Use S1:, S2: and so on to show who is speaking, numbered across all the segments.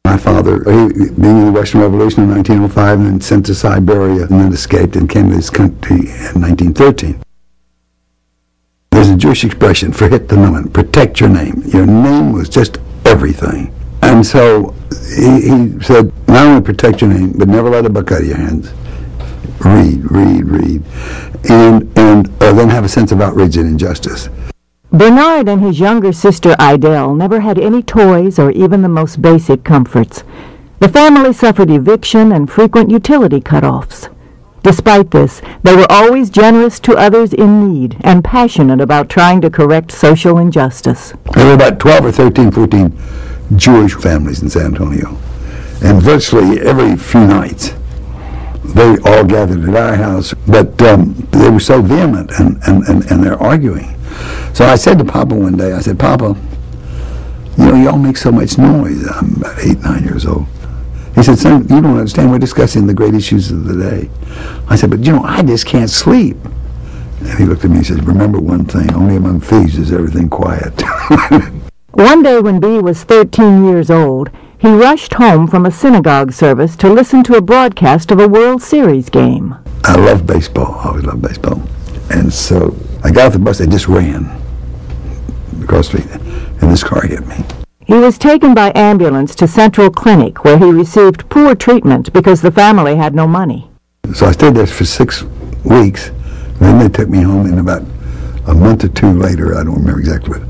S1: My father, being in the Russian Revolution in 1905 and then sent to Siberia and then escaped and came to this country in 1913. There's a Jewish expression for hit the moment, protect your name. Your name was just everything. And so he said, not only protect your name, but never let a book out of your hands. Read, read, read. And then have a sense of outrage and injustice.
S2: Bernard and his younger sister Idelle never had any toys or even the most basic comforts. The family suffered eviction and frequent utility cutoffs. Despite this, they were always generous to others in need and passionate about trying to correct social injustice.
S1: There were about 12 or 13, 14 Jewish families in San Antonio. And virtually every few nights, they all gathered at our house. But they were so vehement and they're arguing. So I said to Papa one day, I said, Papa, you know, y'all make so much noise. I'm about 8, 9 years old. He said, son, you don't understand, we're discussing the great issues of the day. I said, but you know, I just can't sleep. And he looked at me and said, remember one thing, only among thieves is everything quiet.
S2: One day when Bee was 13 years old, he rushed home from a synagogue service to listen to a broadcast of a World Series game.
S1: I love baseball, I always loved baseball. And so I got off the bus and just ran across the street, and this car hit me.
S2: He was taken by ambulance to Central Clinic, where he received poor treatment because the family had no money.
S1: So I stayed there for 6 weeks, and then they took me home, and about a month or two later, I don't remember exactly what,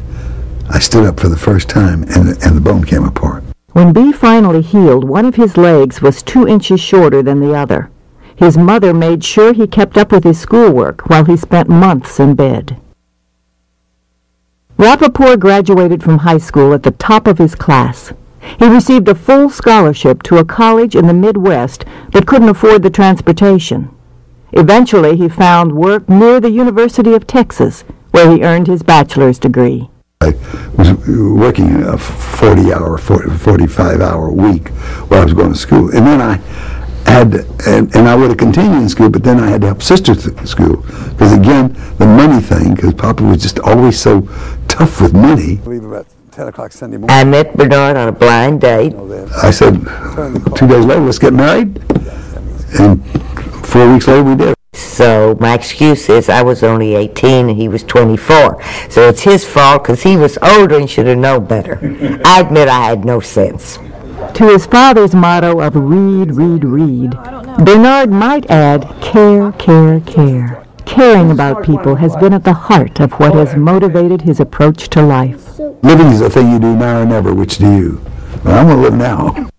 S1: I stood up for the first time, and the bone came apart.
S2: When Bee finally healed, one of his legs was 2 inches shorter than the other. His mother made sure he kept up with his schoolwork while he spent months in bed. Rapoport graduated from high school at the top of his class. He received a full scholarship to a college in the Midwest but couldn't afford the transportation. Eventually, he found work near the University of Texas, where he earned his bachelor's degree.
S1: I was working a 40-hour, 45-hour week while I was going to school. And then I had, and I would have continued in school, but then I had to help sister through school. Because again, the money thing, because Papa was just always so tough with money. I leave about 10 o'clock Sunday morning.
S3: I met Bernard on a blind date.
S1: I said, 2 days later, let's get married. And 4 weeks later, we did.
S3: So my excuse is I was only 18 and he was 24. So it's his fault because he was older and should have known better. I admit I had no sense.
S2: To his father's motto of read, read, read, Bernard might add care, care, care. Caring about people has been at the heart of what has motivated his approach to life.
S1: Living is a thing you do now or never. Which do you? Well, I'm going to live now.